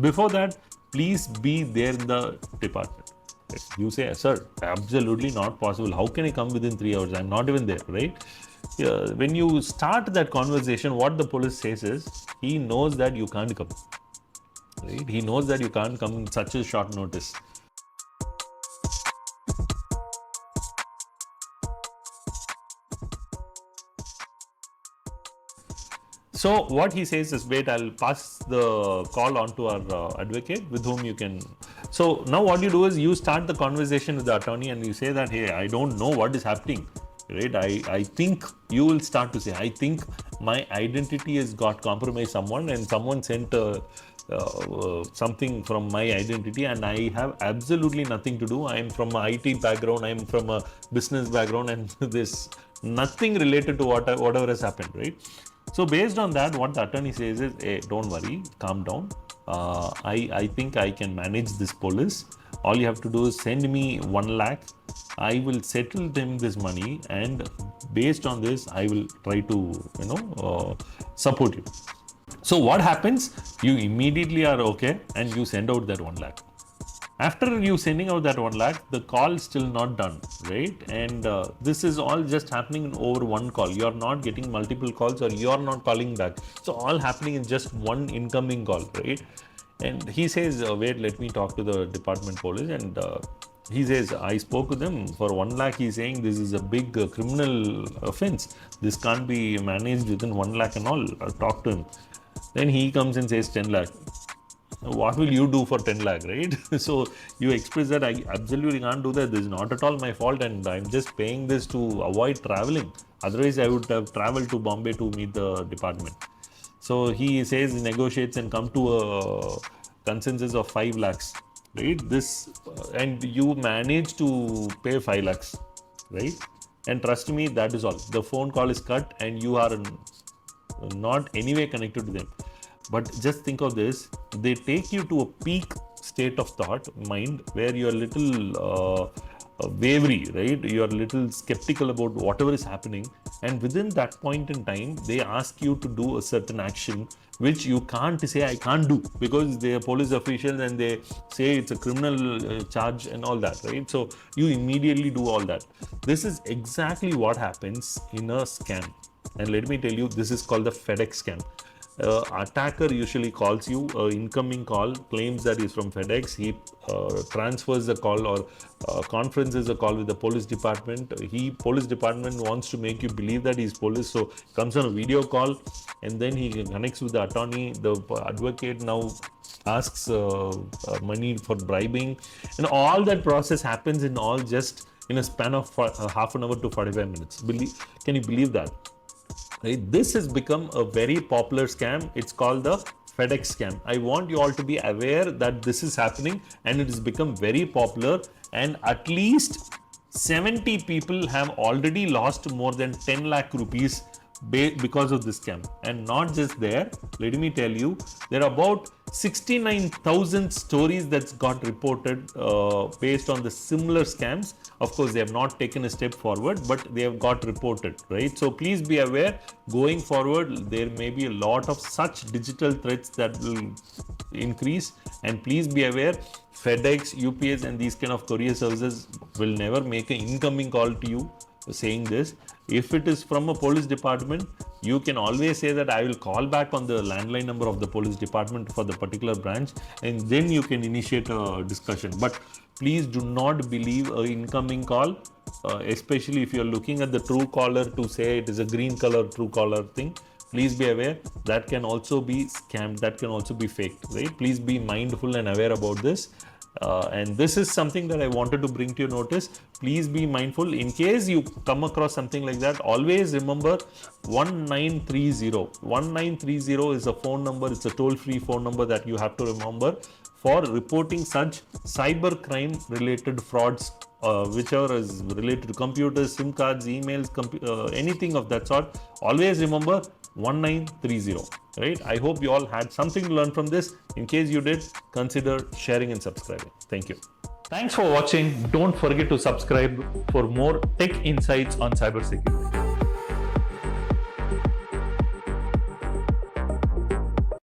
Before that, please be there in the department. You say, sir, absolutely not possible. How can I come within 3 hours? I'm not even there, right? When you start that conversation, what the police says is, he knows that you can't come. Right? He knows that you can't come in such a short notice. So what he says is, wait, I'll pass the call on to our advocate with whom you can. So now what you do is you start the conversation with the attorney and you say that, hey, I don't know what is happening. Right? I think you will start to say, I think my identity has got compromised someone and someone sent something from my identity and I have absolutely nothing to do. I am from an IT background, I am from a business background and there's nothing related to whatever has happened, right? So based on that, what the attorney says is, hey, don't worry, calm down. I think I can manage this police. All you have to do is send me 1 lakh. I will settle them this money, and based on this, I will try to, support you. So what happens? You immediately are okay, and you send out that 1 lakh. After you sending out that 1 lakh, the call is still not done, right? And this is all just happening over one call. You are not getting multiple calls or you are not calling back. So all happening in just one incoming call, right? And he says, wait, let me talk to the department police. And he says, I spoke to them for 1 lakh. He's saying this is a big criminal offense. This can't be managed within 1 lakh and all. I'll talk to him. Then he comes and says 10 lakh. What will you do for 10 lakh, right? So you express that I absolutely can't do that. This is not at all my fault and I'm just paying this to avoid traveling. Otherwise, I would have traveled to Bombay to meet the department. So he says, negotiates and come to a consensus of 5 lakhs, right? And you manage to pay 5 lakhs, right? And trust me, that is all. The phone call is cut and you are not anyway connected to them. But just think of this, they take you to a peak state of thought, mind, where you're a little wavery, right? You're a little skeptical about whatever is happening. And within that point in time, they ask you to do a certain action, which you can't say, I can't do, because they are police officials and they say it's a criminal charge and all that, right? So you immediately do all that. This is exactly what happens in a scam. And let me tell you, this is called the FedEx scam. Attacker usually calls you, incoming call, claims that he's from FedEx. He transfers the call or conferences the call with the police department. Police department wants to make you believe that he's police, so comes on a video call and then he connects with the attorney. The advocate now asks money for bribing, and all that process happens in all just in a span of half an hour to 45 minutes. Can you believe that? Right? This has become a very popular scam. It's called the FedEx scam. I want you all to be aware that this is happening and it has become very popular, and at least 70 people have already lost more than 10 lakh rupees because of this scam. And not just there, let me tell you, there are about 69,000 stories that's got reported based on the similar scams. Of course, they have not taken a step forward, but they have got reported, right? So please be aware, going forward, there may be a lot of such digital threats that will increase. And please be aware, FedEx, UPS and these kind of courier services will never make an incoming call to you saying this. If it is from a police department, you can always say that I will call back on the landline number of the police department for the particular branch, and then you can initiate a discussion. But please do not believe an incoming call, especially if you're looking at the Truecaller to say it is a green color Truecaller thing. Please be aware that can also be scammed, that can also be faked, right? Please be mindful and aware about this. And this is something that I wanted to bring to your notice. Please be mindful. In case you come across something like that, always remember 1930. 1930 is a phone number. It's a toll-free phone number that you have to remember for reporting such cyber crime related frauds, whichever is related to computers, SIM cards, emails, anything of that sort. Always remember 1930, right? I hope you all had something to learn from this. In case you did, consider sharing and subscribing. Thank you. Thanks for watching. Don't forget to subscribe for more tech insights on cybersecurity.